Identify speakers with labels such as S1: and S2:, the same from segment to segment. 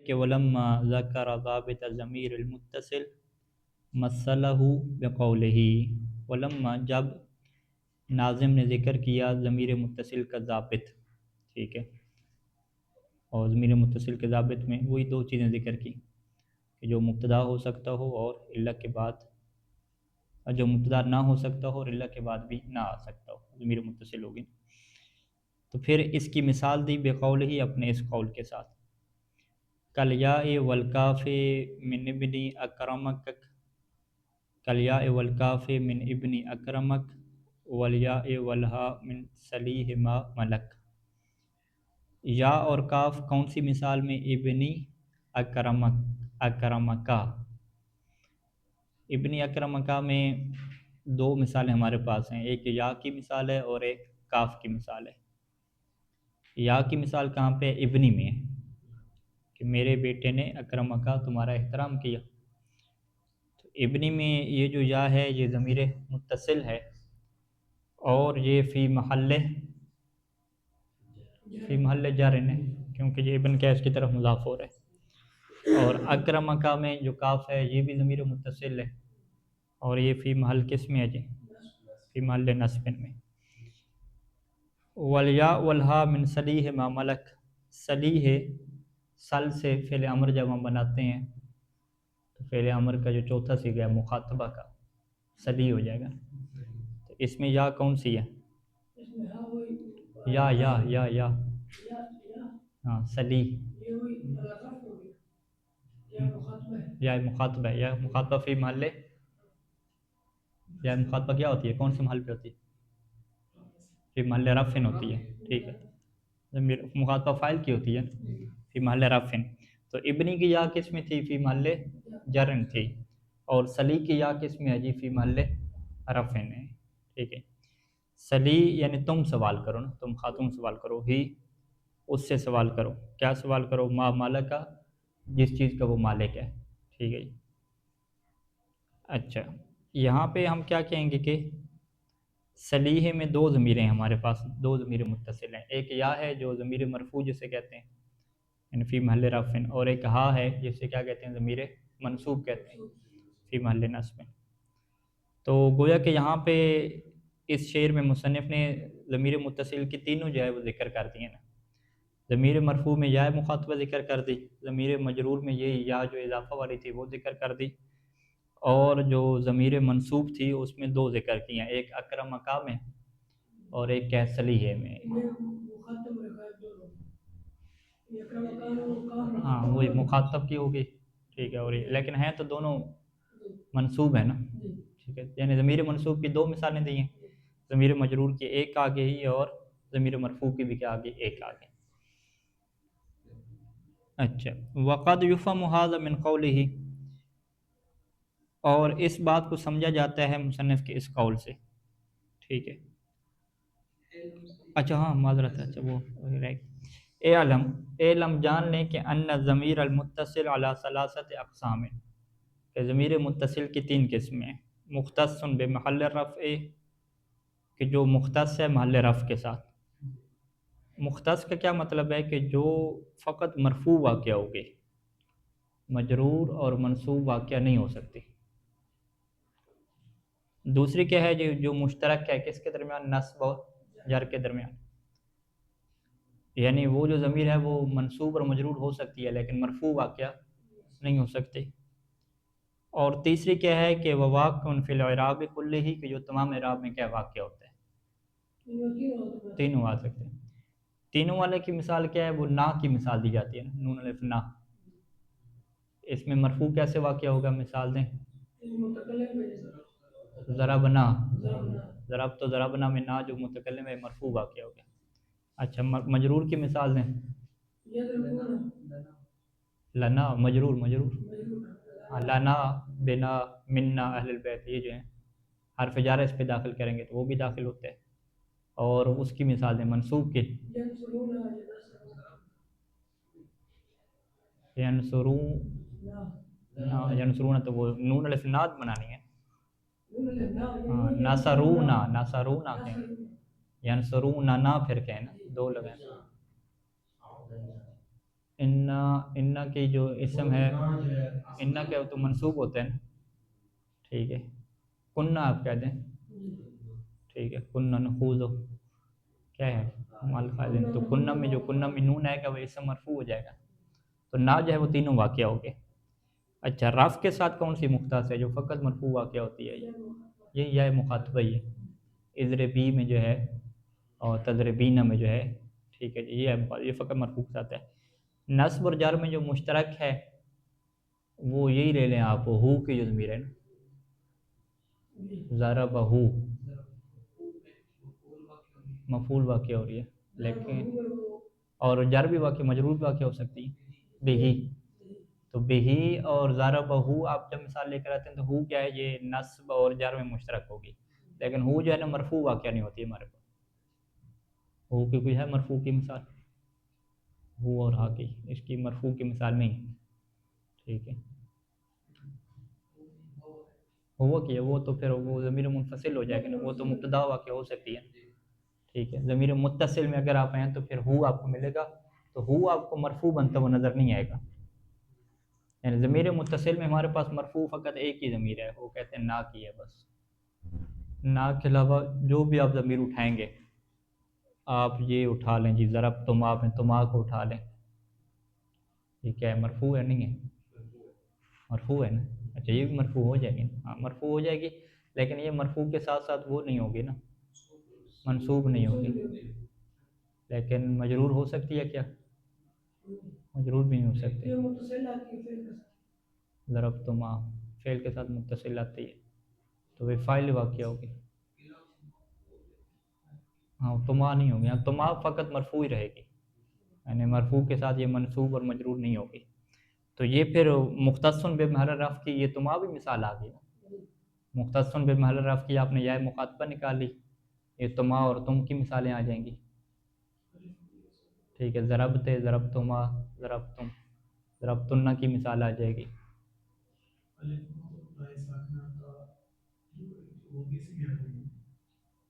S1: کہ ولما ذکر ضابط ضمیر المتصل مثلہ بقولہ، ولما جب ناظم نے ذکر کیا ضمیر متصل کا ضابط، ٹھیک ہے، اور ضمیر متصل کے ضابط میں وہی دو چیزیں ذکر کی کہ جو مبتدا ہو سکتا ہو اور علت کے بعد، جو مبتدا نہ ہو سکتا ہو اور علت کے بعد بھی نہ آ سکتا ہو، ضمیر متصل ہوگی۔ تو پھر اس کی مثال دی بقول ہی، اپنے اس قول کے ساتھ، کالیاء والکاف من ابن اکرمک، کالیاء والکاف من ابن اکرمک والیاء والہا من صلیح ما ملک۔ یا اور کاف کون سی مثال میں؟ ابنی اکرمک، اکرمکا، ابنی اکرمکا میں دو مثالیں ہمارے پاس ہیں، ایک یا کی مثال ہے اور ایک کاف کی مثال ہے۔ یا کی مثال کہاں پہ؟ ابنی میں ہے کہ میرے بیٹے نے اکرمکا تمہارا احترام کیا۔ تو ابنی میں یہ جو یا ہے یہ ضمیر متصل ہے، اور یہ فی محل جر ہے، کیونکہ یہ ابن کیس کی طرف مضاف ہو رہا ہے۔ اور اکرمکا میں جو کاف ہے یہ بھی ضمیر متصل ہے، اور یہ فی محل کس میں ہے جی؟ فی محل نصب میں۔ والیاء والہا من صلیح ما ملک، صلیح سل سے فعل امر جب ہم بناتے ہیں تو فعل امر کا جو چوتھا صیغہ ہے مخاطبہ کا، صلیح ہو جائے گا۔ تو اس میں یا کون سی ہے؟ یا ہاں صلیح، یا مخاطبہ ہے، یا مخاطبہ فی محل، یا مخاطبہ کیا ہوتی ہے؟ کون سے محل پہ ہوتی ہے؟ فی محل رفع ہوتی ہے، ٹھیک ہے، مخاطبہ فاعل کی ہوتی ہے فی محل رفع۔ تو ابنی کی یا کس میں تھی؟ فی محل جرن تھی، اور سلی کی یا کس میں ہے جی؟ فی محل رفع ہے، ٹھیک ہے۔ سلی یعنی تم سوال کرو نا، تم خاتون سوال کرو، ہی اس سے سوال کرو، کیا سوال کرو؟ ما مالکا، جس چیز کا وہ مالک ہے، ٹھیک ہے جی۔ اچھا، یہاں پہ ہم کیا کہیں گے کہ صلیح میں دو ضمیریں ہیں ہمارے پاس، دو ضمیر متصل ہیں، ایک یا ہے جو ضمیر مرفوع جسے کہتے ہیں یعنی فی محل رفع، اور ایک ہا ہے جسے کیا کہتے ہیں؟ ضمیر منصوب کہتے ہیں فی محل نصب۔ تو گویا کہ یہاں پہ اس شعر میں مصنف نے ضمیر متصل کی تینوں جو ہے وہ ذکر کر دی ہیں نا، ضمیر مرفوع میں یا مخاطبہ ذکر کر دی، ضمیر مجرور میں یہ یا جو اضافہ والی تھی وہ ذکر کر دی، اور جو ضمیر منصوب تھی اس میں دو ذکر کی ہیں، ایک اکرمکا میں اور ایک صلیح میں۔ ہاں وہی مخاطب کی ہوگی، ٹھیک ہے، اور لیکن ہیں تو دونوں منصوب ہے نا، ٹھیک ہے، یعنی ضمیر منصوب کی دو مثالیں دی ہیں، ضمیر مجرور کی ایک آگے ہی اور ضمیر مرفوع کی بھی کیا آگے؟ ایک آگے۔ اچھا، وقد یفہم ھذا من قولہ، اور اس بات کو سمجھا جاتا ہے مصنف کے اس قول سے، ٹھیک ہے۔ اچھا ہاں معذرت ہے، اچھا وہ رہ اعلم جان لیں کہ ان الضمیر المتصل علی ثلاثت اقسام، کہ ضمیر متصل کی تین قسمیں ہیں، مختص بمحل رفع، کہ جو مختص ہے محل رفع کے ساتھ۔ مختص کا کیا مطلب ہے؟ کہ جو فقط مرفوع واقع ہوگی، مجرور اور منصوب واقعہ نہیں ہو سکتی۔ دوسری کیا ہے جو مشترک ہے کس کے درمیان؟ نصب اور جر کے درمیان، یعنی وہ جو ضمیر ہے وہ منصوب اور مجرور ہو سکتی ہے لیکن مرفوع واقعہ نہیں ہو سکتی۔ اور تیسری کیا ہے کہ وہ واقع فی الاعراب کلہ، کہ جو تمام اعراب میں کیا واقع ہوتا ہے، تینوں آ سکتے ہیں۔ تینوں والے کی مثال کیا ہے؟ وہ نا کی مثال دی جاتی ہے، نون الف نا، اس میں مرفوع کیسے واقع ہوگا؟ مثال دیں۔ ضربنا، ضرب تو ضربنا میں نا جو متکلم ہے مرفوع واقع ہو گیا۔ اچھا مجرور کی مثال دیں۔ لنا، مجرور لنا، بنا، منا، اہل البیت، یہ جو ہیں حرف جار اس پہ داخل کریں گے تو وہ بھی داخل ہوتے ہیں۔ اور اس کی مثال دیں منصوب کی، ینصرون تو وہ نون الف ناد بنانی ہے، ہاں ناصرونا کہیں، ینصرون نا پھر کہیں نا، دو لگائیں۔ انا، انا کے جو اسم ہے، انا کے تو منصوب ہوتے ہیں نا، ٹھیک ہے، کننا آپ کہہ دیں، ٹھیک ہے، کننا نخوض کیا ہے مال فاعلین، تو کننا میں جو کننا میں نون آئے گا وہ اسم مرفوع ہو جائے گا، تو نا جو ہے وہ تینوں واقعہ ہو گئے۔ اچھا، رف کے ساتھ کون سی مختص ہے جو فقط مرفوع واقعہ ہوتی ہے؟ یہ یا مخاطبہ ہی ہے، اضربی میں جو ہے اور تضربینہ میں جو ہے، ٹھیک ہے جی، یہ فقط مرفوع کے ساتھ ہے۔ نصب اور جر میں جو مشترک ہے وہ یہی لے لیں آپ، ہو کی جو ضمیر ہے نا، ضربہ، مفعول واقع ہو رہی ہے، لیکن اور جر بھی واقع، مجرور بھی واقع ہو سکتی ہے بہی، تو بہی اور ضربہ آپ جب مثال لے کر آتے ہیں تو ہو کیا ہے، یہ نصب اور جر میں مشترک ہوگی، لیکن ہو جو ہے نا مرفوع واقعہ نہیں ہوتی ہمارے پاس، ہو کی کوئی ہے مرفوع کی مثال؟ ہو اور ہا کی، اس کی مرفوع کی مثال نہیں ہے، ٹھیک ہے، ہوا کی ہے وہ تو پھر وہ ضمیر منفصل ہو جائے گا نا، وہ تو مبتدا واقع ہو سکتی ہے، ٹھیک ہے، ضمیر متصل میں اگر آپ ہیں تو پھر ہو آپ کو ملے گا، تو ہو آپ کو مرفوع بنتا ہوا نظر نہیں آئے گا، یعنی ضمیر متصل میں ہمارے پاس مرفوع فقط ایک ہی ضمیر ہے، وہ کہتے ہیں نا کی ہے بس، نا کے علاوہ جو بھی آپ ضمیر اٹھائیں گے، آپ یہ اٹھا لیں جی، ضرب تم آپ ہیں، تما کو اٹھا لیں، یہ کیا ہے، مرفوع ہے نہیں ہے؟ مرفوع ہے نا، اچھا یہ بھی مرفوع ہو جائے گی نا، ہاں مرفوع ہو جائے گی، لیکن یہ مرفوع کے ساتھ ساتھ وہ نہیں ہوگی نا، منصوب نہیں ہوگی، لیکن مجرور ہو سکتی ہے کیا؟ مجرور بھی نہیں ہو سکتی، ضرب تما فعل کے ساتھ متصل آتی ہے تو وہ فاعل واقع ہوگی، ہاں تما نہیں ہوگی، ہاں تما فقط مرفوع ہی رہے گی، یعنی مرفوع کے ساتھ یہ منصوب اور مجرور نہیں ہوگی، تو یہ پھر مختصن بمحل رفع کی یہ تما بھی مثال آ گئی نا، مختصن بمحل رفع کی آپ نے یا مخاطبہ نکالی، یہ تما اور تم کی مثالیں آ جائیں گی، ٹھیک ہے، ضربتے، ضربتما، ضربتم، ضربتن کی مثال آ جائے گی،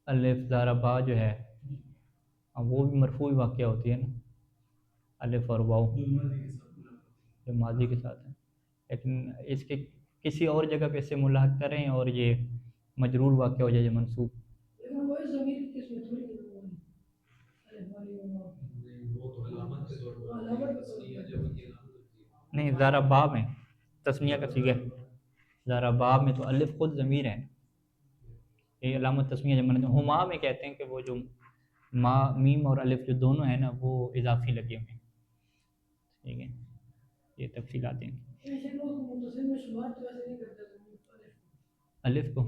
S1: الف ضربا جو ہے وہ بھی مرفوع واقعہ ہوتی ہے نا، الف اور واو جو ماضی کے ساتھ ہے، لیکن اس کے کسی اور جگہ پہ اسے ملاحق کریں اور یہ مجرور واقع ہو جائے منصوب، نہیں ذرا باب میں تسمیہ کا صیغہ ہے، ذرا باب میں تو الف خود ضمیر ہے، یہ علامت تسمیہ جب ہما میں کہتے ہیں کہ وہ جو ما میم اور الف جو دونوں ہیں نا وہ اضافی لگے ہوئے ہیں، ٹھیک ہے، یہ تفصیلات ہیں، الف کو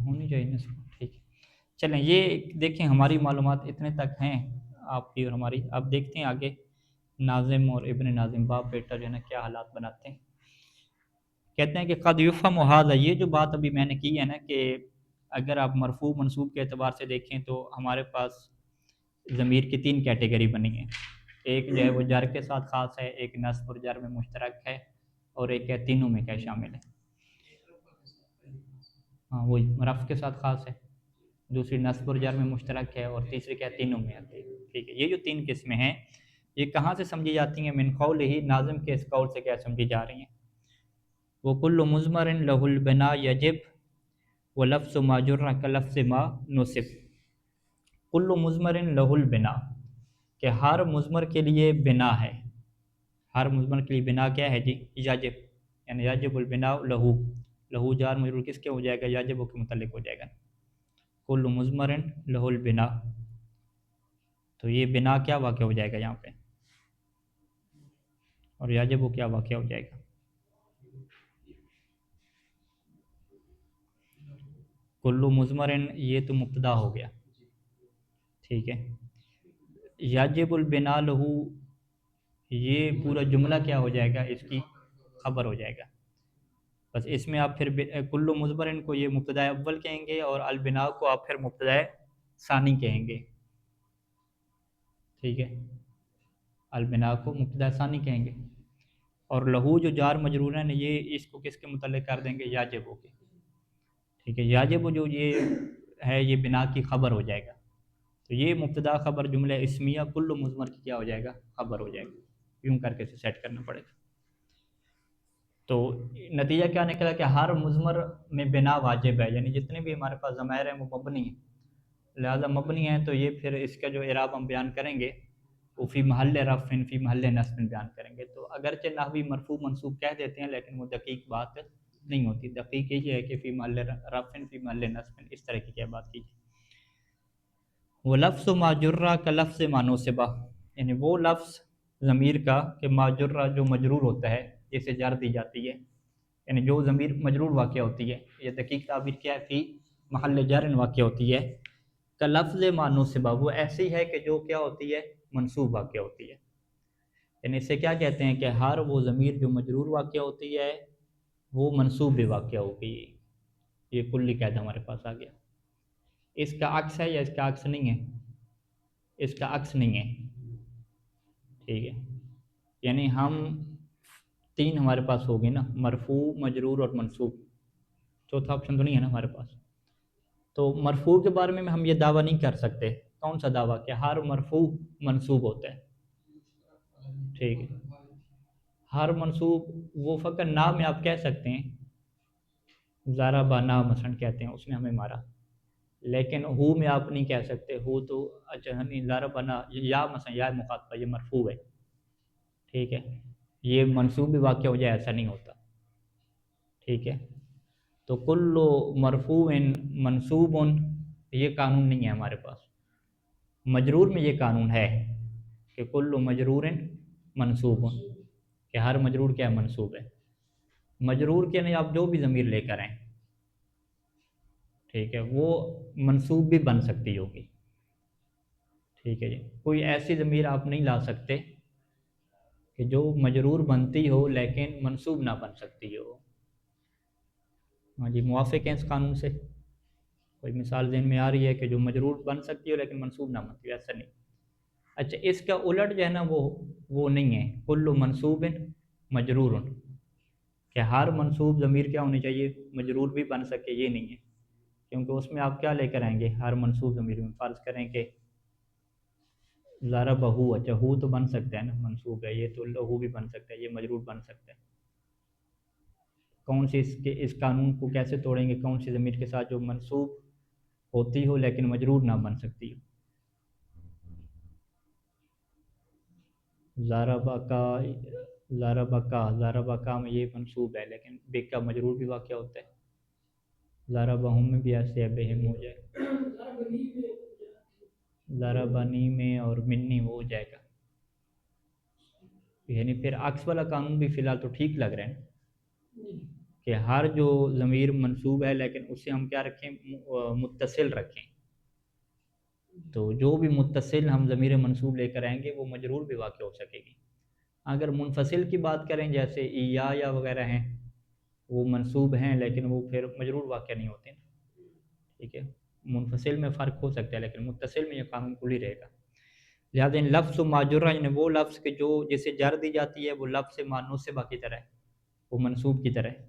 S1: ہونی چاہیے نا، ٹھیک ہے، چلیں یہ دیکھیں ہماری معلومات اتنے تک ہیں آپ کی اور ہماری، اب دیکھتے ہیں آگے ناظم اور ابن ناظم باپ بیٹا جو ہے نا کیا حالات بناتے ہیں، کہتے ہیں کہ قد یفہم ھذا، یہ جو بات ابھی میں نے کی ہے نا کہ اگر آپ مرفوع منصوب کے اعتبار سے دیکھیں تو ہمارے پاس ضمیر کی تین کیٹیگری بنی ہے، ایک جو ہے وہ جر کے ساتھ خاص ہے، ایک نصب اور جر میں مشترک ہے، اور ایک ہے تینوں میں کیا شامل ہے، ہاں وہی رفع کے ساتھ خاص ہے، دوسری نصب اور جر میں مشترک ہے، اور تیسری کیا تینوں میں آتی ہے، ٹھیک ہے، یہ جو تین قسمیں ہیں یہ کہاں سے سمجھی جاتی ہیں؟ من قول ہی، ناظم کے اس قول سے کیا سمجھی جا رہی ہیں، وہ کل مضمر لہ البنا یجب و لفظ ما جر کلفظ ما نصب، کل مضمر لہ البنا، کہ ہر مضمر کے لیے بنا ہے، ہر مضمر کے لیے بنا کیا ہے جی؟ یجب، یعنی یجب البناء لہو، لہو جار مجرور کس کے ہو جائے گا؟ یجب کے متعلق ہو جائے گا، کل مضمر لہ البنا، تو یہ بنا کیا واقع ہو جائے گا یہاں پہ، اور یجب کیا واقع ہو جائے گا؟ کل مضمر یہ تو مبتدا ہو گیا، ٹھیک ہے، یجب البناء لہو یہ پورا جملہ کیا ہو جائے گا؟ اس کی خبر ہو جائے گا، بس اس میں آپ پھر کل مضمرن کو یہ مبتدا اول کہیں گے، اور البنا کو آپ پھر مبتدا ثانی کہیں گے، ٹھیک ہے، البنا کو مبتدا ثانی کہیں گے، اور لہو جو جار مجرور ہے نا یہ اس کو کس کے متعلق کر دیں گے؟ یاجب کے، ٹھیک ہے، یاجب جو یہ ہے یہ بنا کی خبر ہو جائے گا، تو یہ مبتدا خبر جملہ اسمیہ کل مضمر کی کیا ہو جائے گا؟ خبر ہو جائے گا. یوں کر کے اسے سیٹ کرنا پڑے گا. تو نتیجہ کیا نکلا کہ ہر مضمر میں بنا واجب ہے، یعنی جتنے بھی ہمارے پاس ضمائر ہیں وہ مبنی ہیں، لہذا مبنی ہیں تو یہ پھر اس کا جو اعراب ہم بیان کریں گے وہ فی محل رفع فی محل نصب بیان کریں گے. تو اگرچہ نحوی مرفوع منصوب کہہ دیتے ہیں لیکن وہ دقیق بات نہیں ہوتی. دقیق یہ ہے کہ فی محل رفع فی محل نصب، اس طرح کی کیا بات کی. وہ لفظ ما جرہ کا لفظ ما نصبہ، یعنی وہ لفظ ضمیر کا کہ ما جرہ جو مجرور ہوتا ہے جسے جر دی جاتی ہے، یعنی جو ضمیر مجرور واقع ہوتی ہے، یہ دقیق تعبیر کیا ہے؟ فی محل جر واقع ہوتی ہے. کا لفظ ما نصبہ، وہ ایسی ہے کہ جو کیا ہوتی ہے؟ منصوب واقع ہوتی ہے. یعنی اس سے کیا کہتے ہیں کہ ہر وہ ضمیر جو مجرور واقع ہوتی ہے وہ منصوب بھی واقع ہوگی. یہ کلی قاعدہ ہمارے پاس آ گیا. اس کا عکس ہے یا اس کا عکس نہیں ہے؟ اس کا عکس نہیں ہے. ٹھیک ہے، یعنی ہم تین ہمارے پاس ہوگی نا، مرفوع، مجرور اور منصوب. چوتھا آپشن تو نہیں ہے نا ہمارے پاس. تو مرفوع کے بارے میں ہم یہ دعویٰ نہیں کر سکتے. کون سا دعویٰ؟ کہ ہر مرفوع منصوب ہوتا ہے. ٹھیک ہے، ہر منصوب وہ فقط نام میں آپ کہہ سکتے ہیں، ضربہ نا مثلا کہتے ہیں، اس نے ہمیں مارا، لیکن ہو میں آپ نہیں کہہ سکتے. ہو تو اچھا نہیں، ضربہ نا یا مثلا یا مخاطبہ یہ مرفوع ہے. ٹھیک ہے، یہ منصوب بھی واقع ہو جائے ایسا نہیں ہوتا. ٹھیک ہے، تو کل مرفوع منصوب یہ قانون نہیں ہے ہمارے پاس. مجرور میں یہ قانون ہے کہ کل مجرور منصوب، کہ ہر مجرور کیا منصوب ہے. مجرور کے نہیں آپ جو بھی ضمیر لے کر آئیں، ٹھیک ہے، وہ منصوب بھی بن سکتی ہوگی. ٹھیک ہے جی، کوئی ایسی ضمیر آپ نہیں لا سکتے کہ جو مجرور بنتی ہو لیکن منصوب نہ بن سکتی ہو. ہاں جی، موافق ہیں اس قانون سے؟ کوئی مثال ذہن میں آ رہی ہے کہ جو مجرور بن سکتی ہو لیکن منصوب نہ بنتی ہو؟ ایسا نہیں. اچھا، اس کا الٹ جو ہے نا وہ نہیں ہے. کل منصوب مجرور، کہ ہر منصوب ضمیر کیا ہونی چاہیے؟ مجرور بھی بن سکے، یہ نہیں ہے. کیونکہ اس میں آپ کیا لے کر آئیں گے؟ ہر منصوب ضمیر میں فرض کریں کہ ضربہ ہو، اچھا ہو تو بن سکتا ہے نا، منصوب ہے یہ، تو لہو بھی بن سکتا ہے، یہ مجرور بن سکتا ہے. کون سی اس قانون کو کیسے توڑیں گے؟ کون سی ضمیر کے ساتھ جو منصوب ہوتی ہو لیکن مجرور نہ بن سکتی ہو. ضربہ کا میں یہ منصوب ہے لیکن بے کا مجرور بھی واقع ہوتا ہے. ضربہم میں بھی ایسے ہے، بہم ہو جائے گا. ضربنی میں اور منی وہ ہو جائے گا. یعنی پھر عکس والا قانون بھی فی الحال تو ٹھیک لگ رہا ہے کہ ہر جو ضمیر منصوب ہے لیکن اسے ہم کیا رکھیں؟ متصل رکھیں. تو جو بھی متصل ہم ضمیر منصوب لے کر آئیں گے وہ مجرور بھی واقع ہو سکے گی. اگر منفصل کی بات کریں جیسے یا وغیرہ ہیں، وہ منصوب ہیں لیکن وہ پھر مجرور واقع نہیں ہوتے. ٹھیک ہے، منفصل میں فرق ہو سکتا ہے لیکن متصل میں یہ قانون کلی رہے گا. لہٰذا لفظ ماجرہ یعنی وہ لفظ کہ جو جسے جر دی جاتی ہے وہ لفظ مانوسبہ کی طرح ہے، وہ منصوب کی طرح ہے.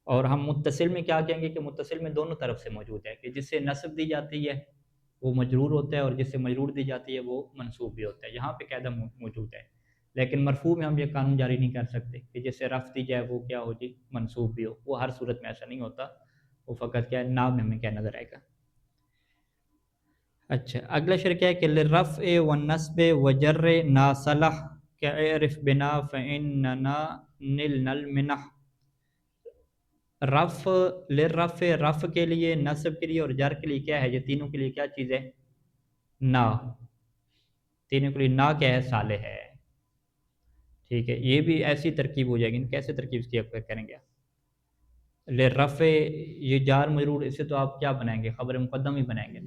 S1: اور ہم متصل میں کیا کہیں گے کہ متصل میں دونوں طرف سے موجود ہے، کہ جس سے نصب دی جاتی ہے وہ مجرور ہوتا ہے اور جس سے مجرور دی جاتی ہے وہ منصوب بھی ہوتا ہے. یہاں پہ قاعدہ موجود ہے. لیکن مرفوع میں ہم یہ قانون جاری نہیں کر سکتے کہ جس سے رفع دی جائے وہ کیا ہو جی؟ منصوب بھی ہو. وہ ہر صورت میں ایسا نہیں ہوتا، وہ فقط کیا ہے نام میں ہمیں کیا نظر آئے گا. اچھا، اگلا شرط کیا ہے کہ لرفع والنصب وجر ناصلح کہ اعرف بنا فإننا نلنا المنح. لرفع رفع کے لیے، نصب کے لیے اور جر کے لیے کیا ہے؟ یہ تینوں کے لیے کیا چیز ہے؟ نا. تینوں کے لیے نا کیا ہے؟ صالح ہے. ٹھیک ہے، یہ بھی ایسی ترکیب ہو جائے گی. کیسے ترکیب اس کی آپ کریں گے؟ لرفع یہ جار مجرور، اسے تو آپ کیا بنائیں گے؟ خبر مقدم ہی بنائیں گے.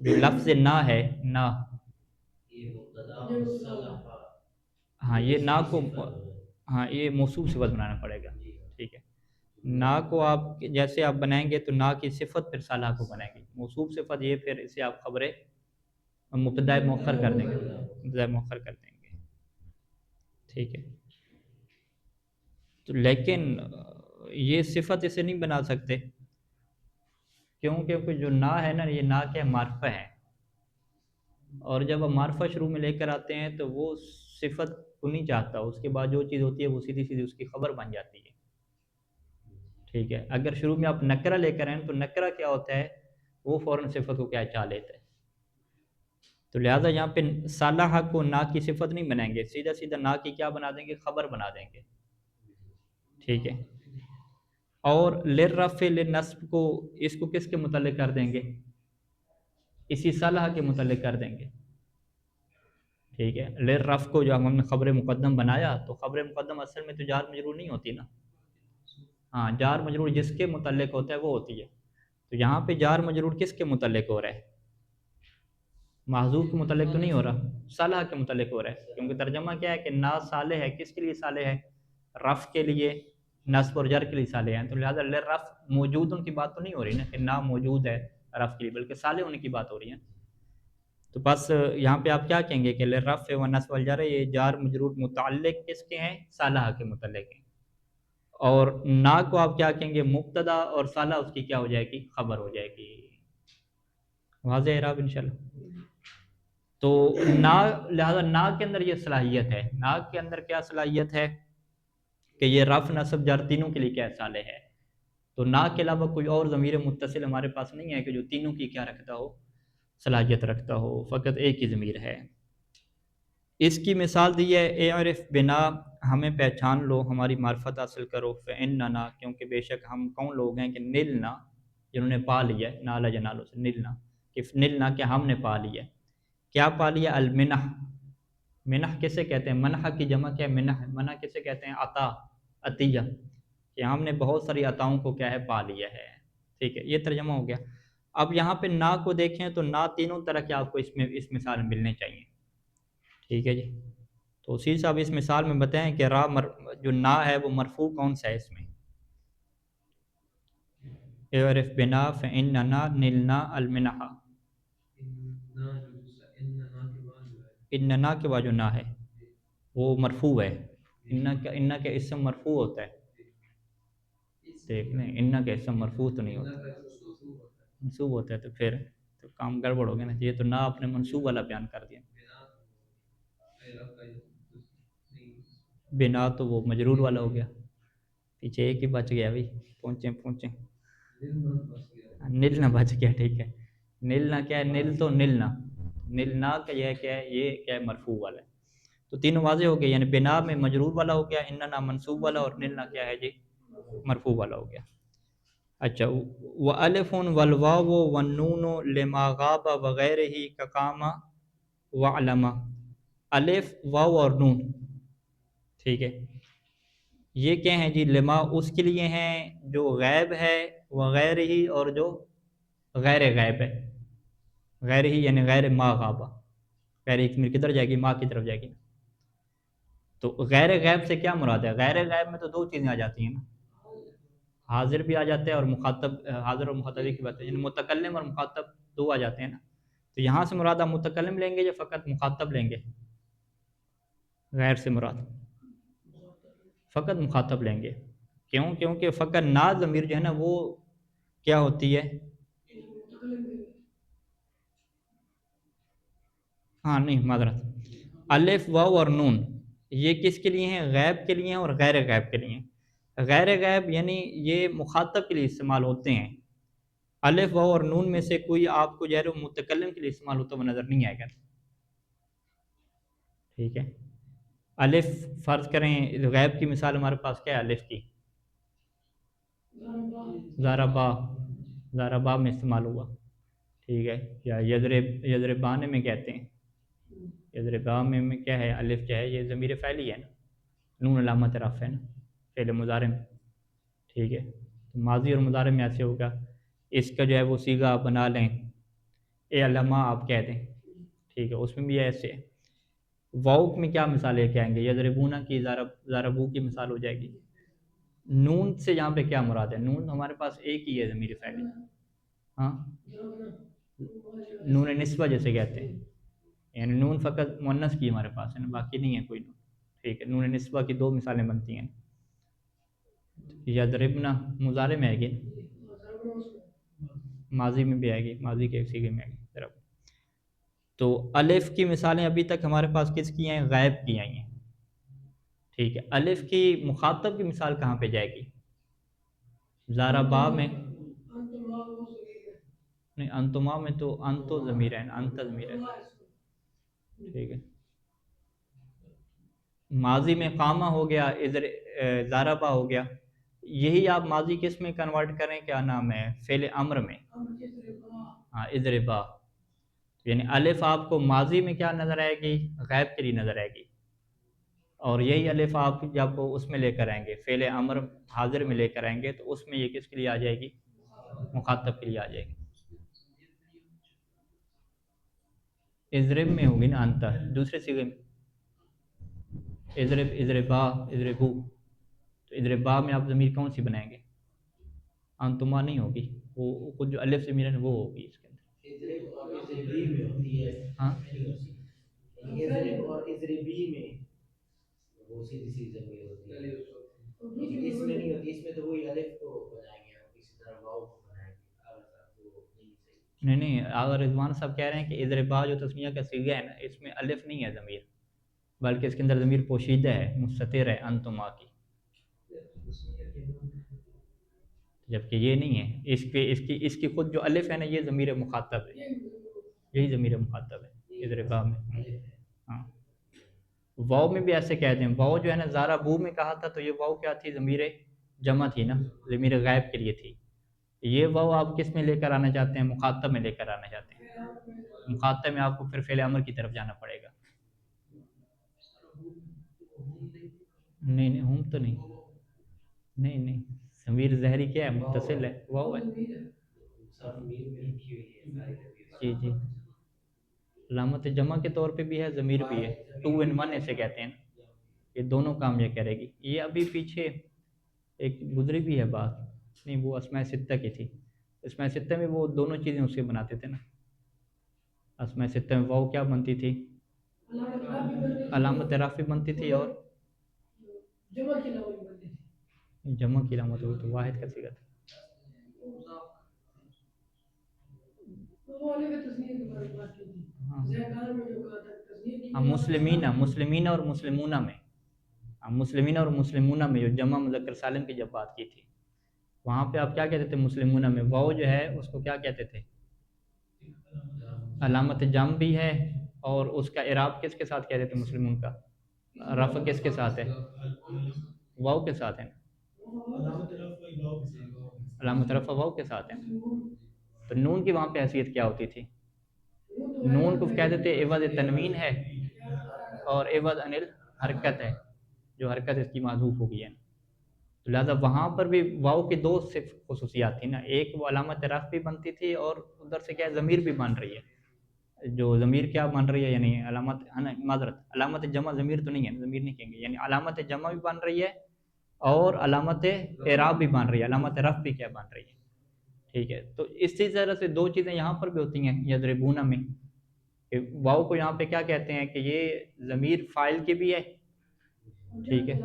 S1: جو لفظ نا ہے، نا، ہاں یہ نا کو، ہاں یہ موصوف صفت بنانا پڑے گا. ٹھیک ہے، نا کو آپ جیسے آپ بنائیں گے تو نا کی صفت پھر صالح کو بنائیں گے. موصوف صفت یہ پھر اسے آپ خبر مبتدا مؤخر کر دیں گے، مبتدا مؤخر کر دیں گے. ٹھیک ہے، تو لیکن یہ صفت اسے نہیں بنا سکتے. کیوں؟ کیونکہ جو نا ہے نا، یہ نا کے معرفہ ہے. اور جب ہم معرفہ شروع میں لے کر آتے ہیں تو وہ صفت کو نہیں چاہتا، اس کے بعد جو چیز ہوتی ہے وہ سیدھی سیدھی اس کی خبر بن جاتی ہے، ٹھیک ہے۔ اگر شروع میں آپ نکرہ لے کر آئیں تو نکرہ کیا ہوتا ہے، وہ فوراً صفت کو کیا چاہ لیتا ہے، تو لہٰذا یہاں پہ صالحہ کو نا کی صفت نہیں بنائیں گے، سیدھا سیدھا نا کی کیا بنا دیں گے، خبر بنا دیں گے، ٹھیک ہے۔ اور للرفع للنصب کو، اس کو کس کے متعلق کر دیں گے، اسی صالحہ کے متعلق کر دیں گے، ٹھیک ہے۔ للرفع کو جو ہم نے خبر مقدم بنایا، تو خبر مقدم اصل میں تو جار مجرور نہیں ہوتی نا، ہاں جار مجرور جس کے متعلق ہوتا ہے وہ ہوتی ہے، تو یہاں پہ جار مجرور کس کے متعلق ہو رہا ہے، محذوف کے متعلق تو نہیں ہو رہا، صالح کے متعلق ہو رہا ہے، کیونکہ ترجمہ کیا ہے کہ نا صالح ہے، کس کے لیے صالح ہے، رفع کے لیے، نصب اور جر کے لیے صالح ہیں، تو لہٰذا للرفع موجود ان کی بات تو نہیں ہو رہی نا کہ نا موجود ہے رفع کے لیے، بلکہ صالح ہونے کی بات ہو رہی ہے، تو بس یہاں پہ آپ کیا کہیں گے کہ للرفع و نصب والجر، یہ جار مجرور متعلق کس کے ہیں، صالح کے متعلق ہیں، اور نا کو آپ کیا کہیں گے، مبتدا، اور صالح اس کی کیا ہو جائے گی، خبر ہو جائے گی، واضح ہے راب انشاءاللہ۔ تو نا، لہذا نا کے اندر یہ صلاحیت ہے، نا کے اندر کیا صلاحیت ہے کہ یہ رفع نصب جر تینوں کے لیے کیا صالح ہے، تو نا کے علاوہ کوئی اور ضمیر متصل ہمارے پاس نہیں ہے کہ جو تینوں کی کیا رکھتا ہو، صلاحیت رکھتا ہو، فقط ایک ہی ضمیر ہے۔ اس کی مثال دی ہے، اعرف بنا، ہمیں پہچان لو، ہماری معرفت حاصل کرو، فإننا، کیونکہ بے شک ہم کون لوگ ہیں کہ نلنا، جنہوں نے پا لیا ہے، نالا جنالو سے نلنا، کہ نلنا کہ ہم نے پا لیا ہے، کیا پا لیا، المنح، منح کسے کہتے ہیں، منح کی جمع کیا ہے، منح، منح کسے کہتے ہیں، عطا، عطیہ، کہ ہم نے بہت ساری عطاؤں کو کیا ہے، پا لیا ہے، ٹھیک ہے، یہ ترجمہ ہو گیا۔ اب یہاں پہ نا کو دیکھیں تو نا تینوں طرح کے آپ کو اس مثال میں ملنے چاہیے، ٹھیک ہے جی۔ تو اسی صاحب اس مثال میں بتائیں کہ جو نا ہے وہ مرفوع کون سا ہے اس میں، اعرف بنا فإننا نلنا المنح، اننا کے بعد جو نا ہے وہ مرفوع ہے، اننا کا اسم مرفوع ہوتا ہے، دیکھ لیں اننا کا اسم مرفوع تو نہیں ہوتا، منصوب ہوتا ہے، تو پھر تو کام گڑبڑ ہو گیا نا، یہ تو نا آپ نے منصوب والا بیان کر دیا، بنا تو وہ مجرور والا ہو گیا، پیچھے ایک ہی بچ گیا بھائی، پہنچیں، نل نہ بچ گیا، ٹھیک ہے، نل نہ کیا ہے، نل تو نل نہ کا یہ کیا ہے، یہ کیا ہے، مرفوع والا ہے، تو تینوں واضح ہو گئے، یعنی بنا میں مجرور والا ہو گیا، اننا منصوب والا، اور نل نہ کیا ہے جی، مرفوع والا ہو گیا۔ اچھا، وَأَلِفٌ وَالْوَاوُ وَالنُّونُ لِمَا غَابَ وَغَيْرِهِ كَقَامَ وَعْلَمَ، الف، واو اور نون، ٹھیک ہے، یہ کیا ہیں جی، لما اس کے لیے ہیں جو غیب ہے، وغیر ہی، اور جو غیر غیب ہے، غیر ہی یعنی غیر ما غابہ، غیر ایک میر کدھر جائے گی، ماں کی طرف جائے گی، تو غیر غیب سے کیا مراد ہے، غیر غیب میں تو دو چیزیں آ جاتی ہیں نا، حاضر بھی آ جاتے ہیں اور مخاطب، حاضر اور مخاطبی کی بات ہے، یعنی متکلم اور مخاطب دو آ جاتے ہیں نا، تو یہاں سے مراد آپ متکلم لیں گے یا فقط مخاطب لیں گے، غیر سے مراد فقط مخاطب لیں گے، کیوں، کیونکہ فقط نا ضمیر جو ہے نا وہ کیا ہوتی ہے، ہاں نہیں معذرت، الف، واو اور نون یہ کس کے لیے ہیں، غیب کے لیے ہیں اور غیر غیب کے لیے ہیں، غیر غیب یعنی یہ مخاطب کے لیے استعمال ہوتے ہیں، الف، واو اور نون میں سے کوئی آپ کو جو ہے وہ متکلم کے لیے استعمال ہوتا ہوا نظر نہیں آئے گا، ٹھیک ہے۔ الف فرض کریں، غیب کی مثال ہمارے پاس کیا ہے، الف کی، ضربا، ضربا میں استعمال ہوا، ٹھیک ہے، یا یضربان میں کہتے ہیں، یضربان میں کیا ہے، الف جو ہے یہ ضمیر فعلی ہے نا، نون علامت رفع ہے نا، فعل مضارع میں، ٹھیک ہے، تو ماضی اور مضارع میں ایسے ہوگا، اس کا جو ہے وہ صیغہ آپ بنا لیں، اے علما آپ کہہ دیں، ٹھیک ہے، اس میں بھی ایسے ہے، واؤ میں کیا مثال لے کے آئیں گے، یضربون کی ضربو کی مثال ہو جائے گی، نون سے یہاں پہ کیا مراد ہے، نون ہمارے پاس ایک ہی ہے ضمیر فعلی، ہاں، نون نسبہ جیسے کہتے ہیں، یعنی نون فقط مؤنث کی ہمارے پاس ہے نا، باقی نہیں ہے کوئی نون، ٹھیک ہے، نون نسبہ کی دو مثالیں بنتی ہیں، یضربنا مضارع میں آئے گی، ماضی میں بھی آئے گی، ماضی کے صیغے میں آئے گی ضرب، تو الف کی مثالیں ابھی تک ہمارے پاس کس کی ہیں؟ غائب کی آئی ہیں، ٹھیک ہے۔ الف کی مخاطب کی مثال کہاں پہ جائے گی؟ ضربا میں نہیں، انتما میں تو انتو ضمیر ہے، انت ضمیر ہے، ٹھیک ہے۔ ماضی میں قامہ ہو گیا، ادھر ضربا ہو گیا، یہی آپ ماضی کس میں کنورٹ کریں، کیا نام ہے، فعل امر میں، ہاں اضربا، یعنی الف آپ کو ماضی میں کیا نظر آئے گی؟ غائب کے لیے نظر آئے گی، اور یہی الف آپ جب اس میں لے کر آئیں گے، فعل امر حاضر میں لے کر آئیں گے، تو اس میں یہ کس کے لیے آ جائے گی؟ مخاطب کے لیے آ جائے گی۔ اضرب میں ہوگی نا انت، دوسرے صیغے میں اضرب، اضربا، اضربو، تو اضربا میں آپ ضمیر کون سی بنائیں گے؟ انتما نہیں ہوگی، وہ خود جو الف ضمیر ہے وہ ہوگی اس کے اندر،
S2: اضرب اور اضربی میں ہوتی ہے،
S1: ہاں
S2: اضرب اور اضربی میں وہ سیدھی سی ضمیر ہوتی ہے، اس میں نہیں ہوتی، اس میں تو وہی الف کو بنائیں گے اور اسی طرح واو کو بنائیں گے، وہ نہیں صحیح۔
S1: نہیں نہیں، اگر رضوان صاحب کہہ رہے ہیں کہ اضربا جو تسمیہ کا صیغہ ہے نا، اس میں الف نہیں ہے ضمیر، بلکہ اس کے اندر ضمیر پوشیدہ ہے، مستتر ہے، انتما کی، جبکہ یہ نہیں ہے، اس کی خود جو الف ہے نا، یہ ضمیر مخاطب ہے، یہی ضمیر مخاطب ہے اضربا میں، ہاں۔ واو میں بھی ایسے کہتے ہیں، واو جو ہے نا زارا بو میں کہا تھا، تو یہ واو کیا تھی؟ ضمیر جمع تھی نا، ضمیر غائب کے لیے تھی۔ یہ واو آپ کس میں لے کر آنا چاہتے ہیں؟ مخاطب میں لے کر آنا چاہتے ہیں، مخاطب میں آپ کو پھر فعل امر کی طرف جانا پڑے گا۔ نہیں نہیں، ہم تو نہیں، نہیں نہیں، ضمیر ظاہری کیا ہے؟ متصل ہے، واو ہے، جی جی، علامت جمع کے طور پہ بھی ہے، ضمیر بھی ہے، 2 in 1 اسے کہتے ہیں، یہ دونوں کام یہ کرے گی۔ یہ ابھی پیچھے ایک گزری بھی ہے بات، نہیں وہ اسماء ستہ کی تھی، اسماء ستہ میں وہ دونوں چیزیں اس کے بناتے تھے نا، اسماء ستہ میں واو کیا بنتی تھی؟ علامت رفع بنتی تھی، اور جمع کی علامت ہوئی تو واحد کا صیغہ تھا، ہاں ہاں، مسلمین، مسلمین اور مسلمونہ میں، ہاں مسلمین اور مسلمونہ میں جو جمع مذکر سالم کی جب بات کی تھی، وہاں پہ آپ کیا کہتے تھے؟ مسلمونہ میں واو جو ہے اس کو کیا کہتے تھے؟ علامت جم بھی ہے، اور اس کا اعراب کس کے ساتھ کہتے تھے مسلمون کا؟ رفع کس کے ساتھ ہے؟ واو کے ساتھ ہے، علامت رفع واو کے ساتھ ہے، تو نون کی وہاں پہ حیثیت کیا ہوتی تھی؟ نون کو کہتے تھے عوض تنوین ہے، اور عوض انل حرکت ہے، جو حرکت اس کی معذوف ہو گئی ہے، تو لہٰذا وہاں پر بھی واو کی دو صرف خصوصیات تھیں نا، ایک وہ علامت رفع بھی بنتی تھی، اور ادھر سے کیا ضمیر بھی بن رہی ہے، جو ضمیر کیا بن رہی ہے، یعنی علامت معذرت، علامت جمع ضمیر تو نہیں ہے، ضمیر نہیں کہیں گے، یعنی علامت جمع بھی بن رہی ہے، اور علامت اعراب بھی بن رہی ہے، علامت رفع بھی کیا بن رہی ہے، ٹھیک ہے۔ تو اسی طرح سے دو چیزیں یہاں پر بھی ہوتی ہیں یضربون میں، کہ واو کو یہاں پہ کیا کہتے ہیں کہ یہ ضمیر فاعل کی بھی ہے، ٹھیک ہے،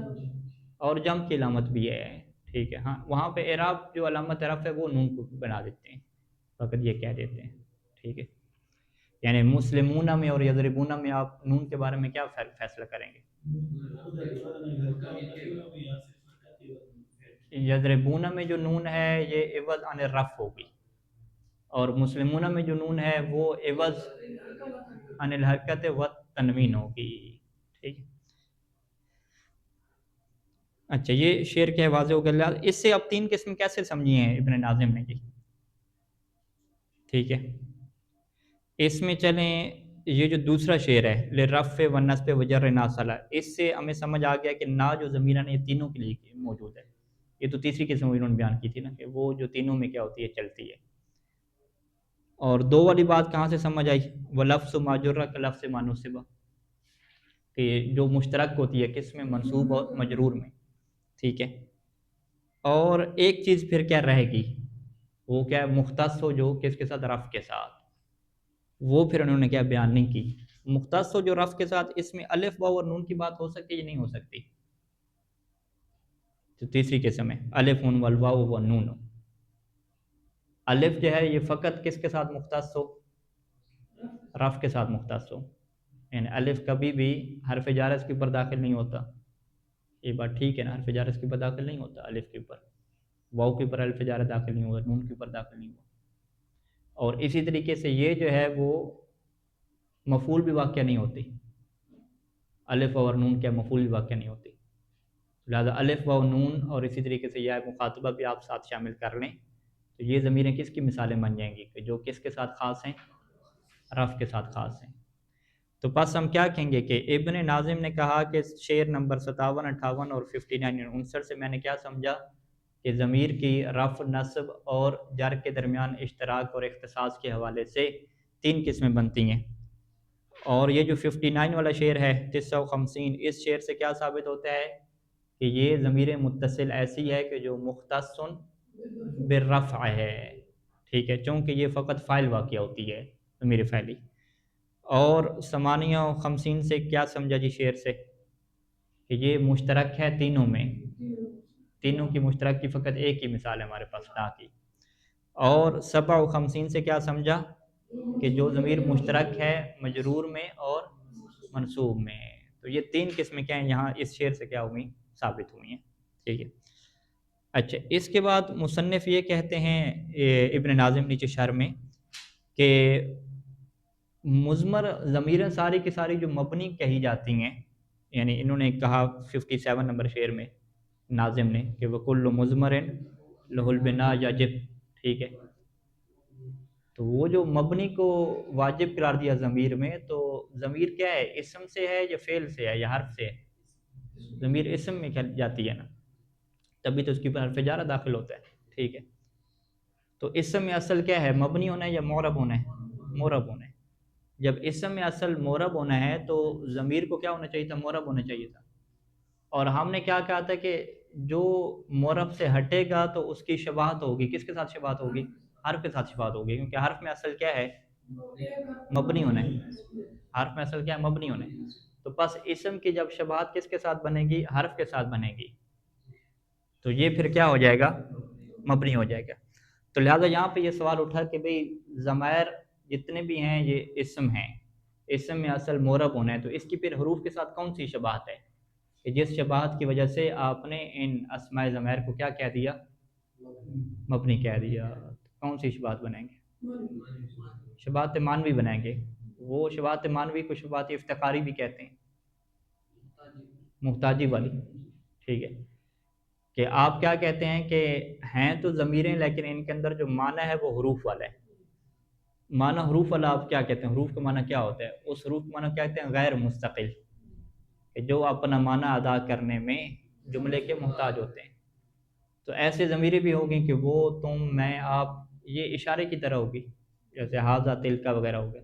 S1: اور جم کی علامت بھی ہے، ٹھیک ہے، ہاں وہاں پہ اعراب جو علامت رفع ہے وہ نون کو بنا دیتے ہیں، فقط یہ کہہ دیتے ہیں، ٹھیک ہے۔ یعنی مسلمونہ میں اور یضربونہ میں آپ نون کے بارے میں کیا فیصلہ کریں گے؟ یضربونہ میں جو نون ہے یہ عوض عن الرفع ہوگی، اور مسلمونہ میں جو نون ہے وہ عوض عن الحرکت و تنوین ہوگی، ٹھیک ہے۔ اچھا، یہ شعر کیا ہے واضح ہو گیا، اس سے اب 3 قسم کیسے سمجھی ہیں ابن ناظم نے جی، ٹھیک ہے۔ اس میں چلیں، یہ جو دوسرا شعر ہے لرفع و نصب و جر ناصلہ، اس سے ہمیں سمجھ آ گیا کہ نا جو ضمیران یہ تینوں کے لیے موجود ہے، یہ تو تیسری قسم انہوں نے بیان کی تھی نا، کہ وہ جو تینوں میں کیا ہوتی ہے، چلتی ہے۔ اور 2 والی بات کہاں سے سمجھ آئی؟ وہ لفظ ما جرہ کا لفظ ما نصب، کہ جو مشترک ہوتی ہے کس میں؟ منصوب اور مجرور میں، ٹھیک ہے۔ اور ایک چیز پھر کیا رہے گی، وہ کیا ہے؟ مختص ہو، جو کس کے ساتھ؟ رفع کے ساتھ، وہ پھر انہوں نے کیا بیان نہیں کی۔ مختص ہو جو رفع کے ساتھ، اس میں الف واو اور نون کی بات ہو سکتی ہے یا نہیں ہو سکتی؟ تو تیسری قسم ہے الف والواو والنون، الف جو ہے یہ فقط کس کے ساتھ مختص ہو؟ رف کے ساتھ مختص ہو، یعنی الف کبھی بھی حرف جر اس کے اوپر داخل نہیں ہوتا، یہ بات ٹھیک ہے نا، حرف جر اس کے اوپر داخل نہیں ہوتا، الف کے اوپر، واو کے اوپر الف جر داخل نہیں ہوگا، نون کے اوپر داخل نہیں ہوگا، اور اسی طریقے سے یہ جو ہے وہ مفعول بھی واقع نہیں ہوتی، الف اور نون کیا مفعول بھی واقع نہیں ہوتی، لہٰذا الف و نون اور اسی طریقے سے یا مخاطبہ بھی آپ ساتھ شامل کر لیں تو یہ ضمیریں کس کی مثالیں بن جائیں گی کہ جو کس کے ساتھ خاص ہیں، رف کے ساتھ خاص ہیں۔ تو پس ہم کیا کہیں گے کہ ابن ناظم نے کہا کہ شعر نمبر 57، 58 اور 59 59 سے میں نے کیا سمجھا کہ ضمیر کی رفع، نصب اور جر کے درمیان اشتراک اور اختصاص کے حوالے سے 3 قسمیں بنتی ہیں، اور یہ جو 59 والا شعر ہے 59، اس شعر سے کیا ثابت ہوتا ہے کہ یہ ضمیر متصل ایسی ہے کہ جو مختص بالرفع ہے، ٹھیک ہے، چونکہ یہ فقط فاعل واقع ہوتی ہے ضمیر فعلی۔ اور 58 سے کیا سمجھا جی شعر سے کہ یہ مشترک ہے تینوں میں، تینوں کی مشترک کی فقط ایک ہی مثال ہے ہمارے پاس نا کی۔ اور 57 سے کیا سمجھا کہ جو ضمیر مشترک ہے مجرور میں اور منصوب میں، تو یہ 3 قسمیں کیا ہیں یہاں اس شعر سے کیا ہوئی، ثابت ہوئی ہیں، ٹھیک ہے۔ اچھا، اس کے بعد مصنف یہ کہتے ہیں ابن ناظم نیچے شرح میں کہ مضمر ضمیریں ساری کی ساری جو مبنی کہی جاتی ہیں، یعنی انہوں نے کہا 57 نمبر شعر میں ناظم نے کہ وَكُلُّ مُضْمَرٍ لَهُ الْبِنَاءُ يَجِبُ، ٹھیک ہے، تو وہ جو مبنی کو واجب قرار دیا ضمیر میں، تو ضمیر کیا ہے، اسم سے ہے یا فعل سے ہے یا حرف سے ہے؟ ضمیر اسم میں جاتی ہے نا، تبھی تو اس کے اوپر حرف جارہ داخل ہوتا ہے، ٹھیک ہے، تو اسم میں اصل کیا ہے، مبنی ہونا ہے یا معرب ہونا ہے؟ معرب ہونا ہے۔ جب اسم میں اصل معرب ہونا ہے تو ضمیر کو کیا ہونا چاہیے تھا، معرب ہونا چاہیے تھا، اور ہم نے کیا کہا تھا کہ جو معرب سے ہٹے گا تو اس کی شباہت ہوگی، کس کے ساتھ شباہت ہوگی، حرف کے ساتھ شباہت ہوگی، کیونکہ حرف میں اصل کیا ہے، مبنی ہونا ہے، حرف میں اصل کیا ہے، مبنی ہونا ہے، تو پس اسم کی جب شباہت کس کے ساتھ بنے گی، حرف کے ساتھ بنے گی، تو یہ پھر کیا ہو جائے گا، مبنی ہو جائے گا۔ تو لہٰذا یہاں پہ یہ سوال اٹھا کہ بھئی ضمائر جتنے بھی ہیں یہ اسم ہیں، اسم میں اصل معرب ہونا ہے، تو اس کی پھر حروف کے ساتھ کون سی شباہت ہے کہ جس شباہت کی وجہ سے آپ نے ان اسماء ضمائر کو کیا کہہ دیا، مبنی کہہ دیا، کون سی شباہت بنائیں گے، شباہت مانوی بنائیں گے، وہ شباہت مانوی کو شباہت افتقاری بھی کہتے ہیں، محتاجی والی، ٹھیک ہے، کہ آپ کیا کہتے ہیں کہ ہیں تو ضمیریں لیکن ان کے اندر جو معنی ہے وہ حروف والا ہے، معنی حروف والا آپ کیا کہتے ہیں، حروف کا معنی کیا ہوتا ہے، اس حروف کا معنی کیا کہتے ہیں، غیر مستقل، کہ جو اپنا معنی ادا کرنے میں جملے کے محتاج ہوتے ہیں، تو ایسے ضمیریں بھی ہوگی کہ وہ، تم، میں، آپ، یہ اشارے کی طرح ہوگی، جیسے ہاذا، تلکا وغیرہ ہو گیا،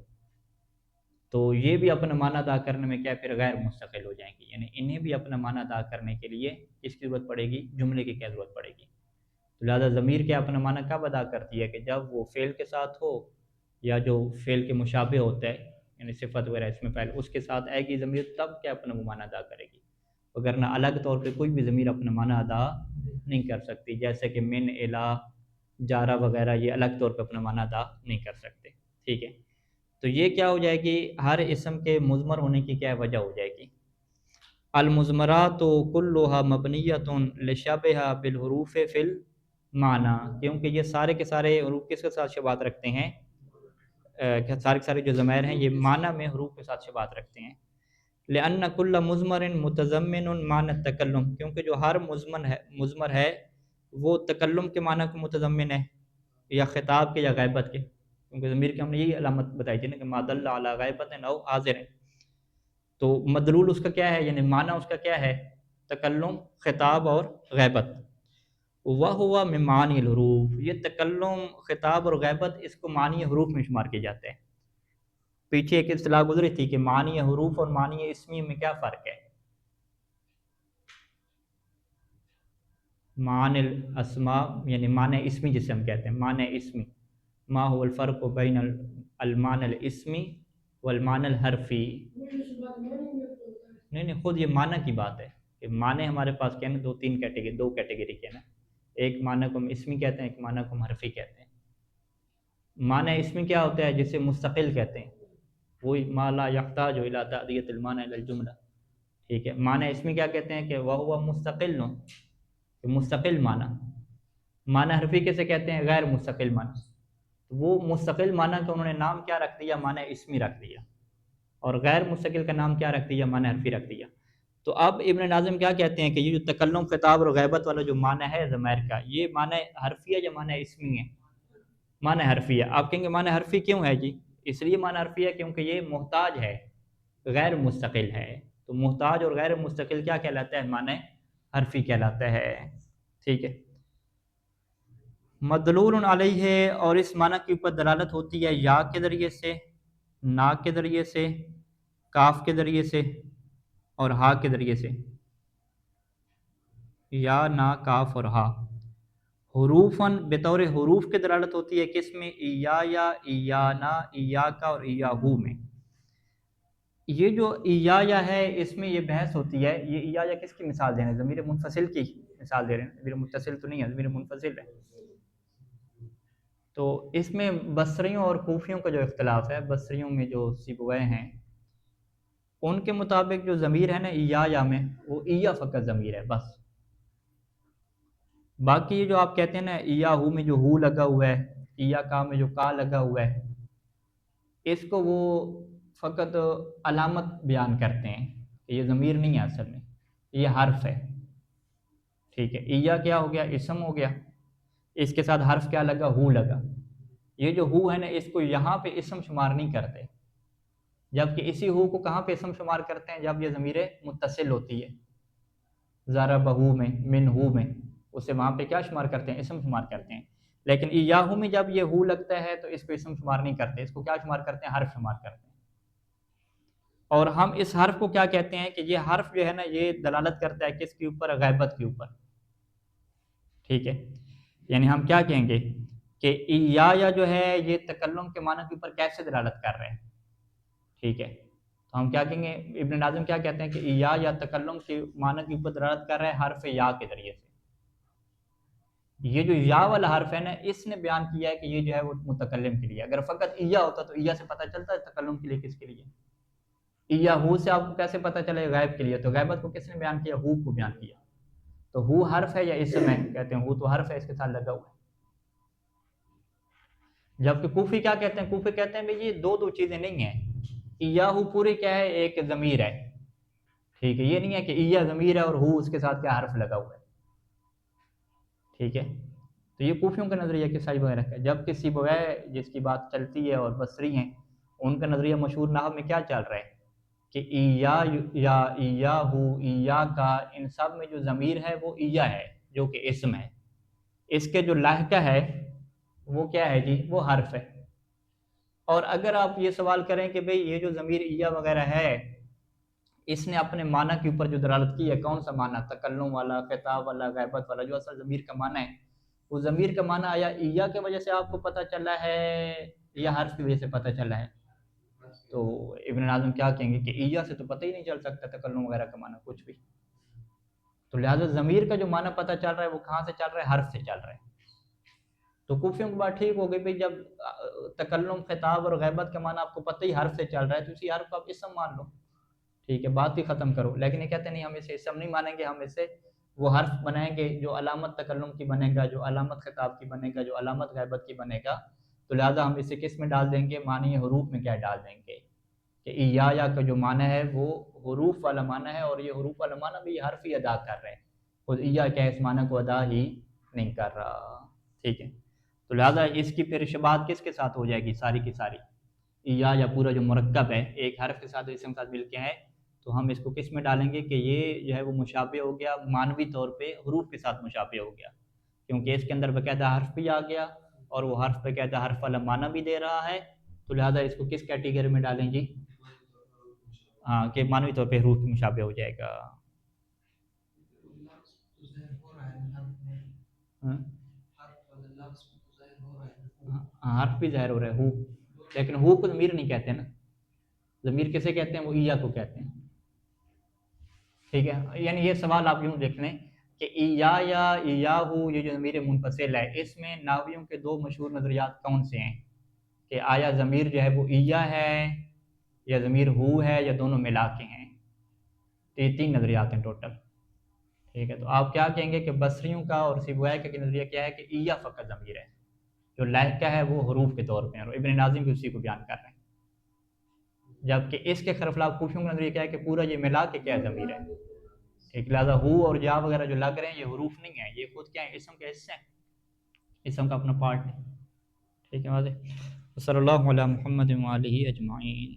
S1: تو یہ بھی اپنا معنی ادا کرنے میں کیا پھر غیر مستقل ہو جائیں گی، یعنی انہیں بھی اپنا معنی ادا کرنے کے لیے کس کی ضرورت پڑے گی، جملے کی کیا ضرورت پڑے گی، تو لہٰذا ضمیر کیا اپنا معنی کب ادا کرتی ہے کہ جب وہ فعل کے ساتھ ہو یا جو فعل کے مشابہ ہوتا ہے، یعنی صفت وغیرہ اس میں فعل اس کے ساتھ آئے گی ضمیر، تب کیا اپنا وہ معنی ادا کرے گی، وگرنہ الگ طور پہ کوئی بھی ضمیر اپنا معنی ادا نہیں کر سکتی، جیسے کہ من، الا، جارہ وغیرہ یہ الگ طور پہ اپنا معنی ادا نہیں کر سکتے، ٹھیک ہے، تو یہ کیا ہو جائے گی، ہر اسم کے مضمر ہونے کی کیا وجہ ہو جائے گی، المضمرات کلھا مبنیۃ لشبہھا بالحروف فی المعنی، کیونکہ یہ سارے کے سارے حروف کس کے ساتھ شباہت رکھتے ہیں، سارے کے سارے جو ضمائر ہیں یہ معنی میں حروف کے ساتھ شباہت رکھتے ہیں، لأن کل مضمر متضمن معنی التکلم، کیونکہ جو ہر مضمر ہے وہ تکلم کے معنی کو متضمن ہے، یا خطاب کے یا غیبت کے، کیونکہ ضمیر کی ہم نے یہی علامت بتائی تھی نا کہ ما دل علی غیبت او حاضر، تو مدلول اس کا کیا ہے، یعنی معنی اس کا کیا ہے، تکلم، خطاب اور غیبت، وَهُوَ مِن مَعَانِي الْحُرُوفِ، یہ تکلم، خطاب اور غیبت اس کو معنی حروف میں شمار کیے جاتے ہیں۔ پیچھے ایک اصطلاح گزری تھی کہ معنی حروف اور معنی اسمی میں کیا فرق ہے، معنی الاسماء یعنی معنی اسمی جسے ہم کہتے ہیں، معنی اسمی، ما هو الفرق بین المعنی الاسمی والمعنی الحرفی، نہیں خود یہ معنی کی بات ہے کہ معنی ہمارے پاس کیا ہے نا، دو کیٹیگری کے نا، ایک معنی کو ہم اسمی کہتے ہیں، ایک معنی کو ہم حرفی کہتے ہیں۔ معنی اسمی کیا ہوتا ہے، جسے مستقل کہتے ہیں، وہی ما لا یحتاج الی تعدیۃ المعنی الی الجملہ، ٹھیک ہے. معنی اس میں کیا کہتے ہیں کہ وہو مستقل، مستقل معنی. معنی حرفی کیسے کہتے ہیں؟ غیر مستقل معنی. وہ مستقل معنی کا انہوں نے نام کیا رکھ دیا؟ معنی اسمی رکھ دیا. اور غیر مستقل کا نام کیا رکھ دیا؟ معنی حرفی رکھ دیا. تو اب ابن ناظم کیا کہتے ہیں کہ یہ جو تکلم، خطاب اور غیبت والا جو معنی ہے ضمیر کا، یہ معنی حرفی ہے یا معنی اسمی ہے؟ معنی حرفی ہے. آپ کہیں گے معنی حرفی کیوں ہے جی؟ اس لیے معنی حرفی ہے کیونکہ یہ محتاج ہے، غیر مستقل ہے. تو محتاج اور غیر مستقل کیا کہلاتا ہے؟ معنی حرفی کہلاتا ہے. ٹھیک ہے. مدلول علیہ ہے، اور اس معنی کے اوپر دلالت ہوتی ہے یا کے ذریعے سے، نا کے ذریعے سے، کاف کے ذریعے سے اور ہا کے ذریعے سے. یا، نا، کاف اور ہا. حروفاً بطور حروف کے دلالت ہوتی ہے کس میں؟ یا، ایانا، ایاکا اور ایاہو میں. یہ جو یا ہے اس میں یہ بحث ہوتی ہے، یہ یا کس کی مثال دے رہے ہیں؟ ضمیر منفصل کی مثال دے رہے ہیں. ضمیر متصل تو نہیں ہے، ضمیر منفصل ہے. تو اس میں بصریوں اور کوفیوں کا جو اختلاف ہے، بصریوں میں جو سیبوئے ہیں ان کے مطابق جو ضمیر ہے نا یا میں، وہ یا فقط ضمیر ہے بس. باقی یہ جو آپ کہتے ہیں نا ایاہو میں جو ہو لگا ہوا ہے، ایاکا میں جو کا لگا ہوا ہے، اس کو وہ فقط علامت بیان کرتے ہیں کہ یہ ضمیر نہیں ہے، اصل میں یہ حرف ہے. ٹھیک ہے. ایا کیا ہو گیا؟ اسم ہو گیا. اس کے ساتھ حرف کیا لگا؟ ہو لگا. یہ جو ہو ہے نا اس کو یہاں پہ اسم شمار نہیں کرتے، جبکہ اسی ہو کو کہاں پہ اسم شمار کرتے ہیں؟ جب یہ ضمیر متصل ہوتی ہے. ضربہو میں، منہو میں، اسے وہاں پہ کیا شمار کرتے ہیں؟ اسم شمار کرتے ہیں. لیکن ایاہو میں جب یہ ہو لگتا ہے تو اس کو اسم شمار نہیں کرتے، اس کو کیا شمار کرتے ہیں؟ حرف شمار کرتے ہیں. اور ہم اس حرف کو کیا کہتے ہیں کہ یہ حرف جو ہے نا یہ دلالت کرتا ہے کس کے اوپر؟ غیبت کے اوپر. ٹھیک ہے. یعنی ہم کیا کہیں گے کہ یا جو ہے یہ تکلم کے معنی کے اوپر کیسے دلالت کر رہے ہیں. ٹھیک ہے. تو ہم کیا کہیں گے؟ ابن ناظم کیا کہتے ہیں کہ یا تکلم کے معنی کے اوپر دلالت کر رہے ہیں حرف یا کے ذریعے سے. یہ جو یا والا حرف ہے نا اس نے بیان کیا ہے کہ یہ جو ہے وہ متکلم کے لیے. اگر فقط یا ہوتا تو یا سے پتہ چلتا ہے تکلم کے لیے کس کے لیے. یا ہو سے آپ کو کیسے پتہ چلے؟ غیب کے لیے. تو غیبت کو کس نے بیان کیا؟ ہو کو بیان کیا. تو ہو حرف ہے یا اسم ہے؟ کہتے ہیں ہو تو حرف ہے، اس کے ساتھ لگا ہوا ہے. جبکہ کوفی کیا کہتے ہیں؟ کوفی کہتے ہیں بھئی یہ دو چیزیں نہیں ہیں. ایاہو پوری کیا ہے؟ ایک ضمیر ہے. ٹھیک ہے. یہ نہیں ہے کہ ایا ضمیر ہے اور ہو اس کے ساتھ کیا حرف لگا ہوا ہے. ٹھیک ہے. تو یہ کوفیوں کا نظریہ کسائی وغیرہ کا. جبکہ سیبویہ جس کی بات چلتی ہے اور بصری ہیں ان کا نظریہ مشہور نحو میں کیا چل رہا ہے کہ ایا یا ایاہو ایاکا ان سب میں جو ضمیر ہے وہ ایا ہے جو کہ اسم ہے. اس کے جو لاحقہ ہے وہ کیا ہے جی؟ وہ حرف ہے. اور اگر آپ یہ سوال کریں کہ بھئی یہ جو ضمیر ایا وغیرہ ہے اس نے اپنے معنی کے اوپر جو دلالت کی ہے کون سا معنی؟ تکلم والا، خطاب والا، غیبت والا، جو اصل ضمیر کا معنی ہے وہ ضمیر کا معنی آیا ایا کی وجہ سے آپ کو پتہ چلا ہے یا حرف کی وجہ سے پتہ چلا ہے؟ تو ابن ناظم کیا کہیں گے کہ ایا سے تو پتہ ہی نہیں چل سکتا تکلم وغیرہ کا معنی کچھ بھی. تو لہٰذا ضمیر کا جو معنی پتہ چل رہا ہے وہ کہاں سے چل رہا ہے؟ حرف سے چل رہا ہے. تو کوفیوں کی بات ٹھیک ہو گئی بھئی جب تکلم، خطاب اور غیبت کا معنی آپ کو پتہ ہی حرف سے چل رہا ہے تو اسی حرف کو آپ اسم مان لو. ٹھیک ہے. بات ہی ختم کرو. لیکن یہ کہتے ہیں نہیں ہم اسے اسم نہیں مانیں گے، ہم اسے وہ حرف بنائیں گے جو علامت تکلم کی بنے گا، جو علامت خطاب کی بنے گا، جو علامت غیبت کی بنے گا. تو لہٰذا ہم اسے کس میں ڈال دیں گے؟ معنی حروف میں کیا ڈال دیں گے کہ یا کا جو معنی ہے وہ حروف والا معنی ہے، اور یہ حروف والا معنی بھی حرف ہی ادا کر رہے ہیں. خود یا کیا اس معنی کو ادا ہی نہیں کر رہا. ٹھیک ہے. تو لہٰذا اس کی پھر شباہت کس کے ساتھ ہو جائے گی؟ ساری کی ساری یا پورا جو مرکب ہے ایک حرف کے ساتھ اسم کے ساتھ مل کے ہے تو ہم اس کو کس میں ڈالیں گے کہ یہ جو ہے وہ مشابہ ہو گیا، معنوی طور پہ حروف کے ساتھ مشابہ ہو گیا، کیونکہ اس کے اندر باقاعدہ حرف بھی آ گیا اور وہ حرف باقاعدہ حرف والا معنی بھی دے رہا ہے. تو لہٰذا اس کو کس کیٹیگری میں ڈالیں جی؟ ہاں کہ معنوی طور پہ حروف مشابہ ہو جائے گا. حرف بھی ظاہر ہو رہا ہے ہو، لیکن ہو کو ضمیر نہیں کہتے نا. ضمیر کسے کہتے ہیں؟ وہ ایا کو کہتے ہیں. ٹھیک ہے. یعنی یہ سوال آپ یوں دیکھ لیں کہ یا ایاہو یہ جو ضمیر منفصل ہے اس میں نحویوں کے دو مشہور نظریات کون سے ہیں کہ آیا ضمیر جو ہے وہ ایا ہے یا ضمیر ہو ہے یا دونوں ملا کے ہیں. تو یہ 3 نظریات ہیں ٹوٹل. ٹھیک ہے، تو آپ کیا کہیں گے کہ بصریوں کا اور سیبویہ کا نظریہ کیا ہے کہ ایہ فقط ضمیر ہے، جو لہجہ ہے وہ حروف کے طور پہ ہے، اور ابن ناظم بھی اسی کو بیان کر رہے ہیں. جبکہ اس کے خلاف کوفیوں کا نظریہ کیا ہے کہ پورا یہ ملا کے کیا ضمیر ہے. ٹھیک، لہٰذا ہو اور جا وغیرہ جو لگ رہے ہیں یہ حروف نہیں ہیں، یہ خود کیا ہیں، اسم کے حصے ہیں، اسم کا اپنا پارٹ ہے. ٹھیک ہے واضح. صلی اللہ علی محمد و آلہ اجمعین.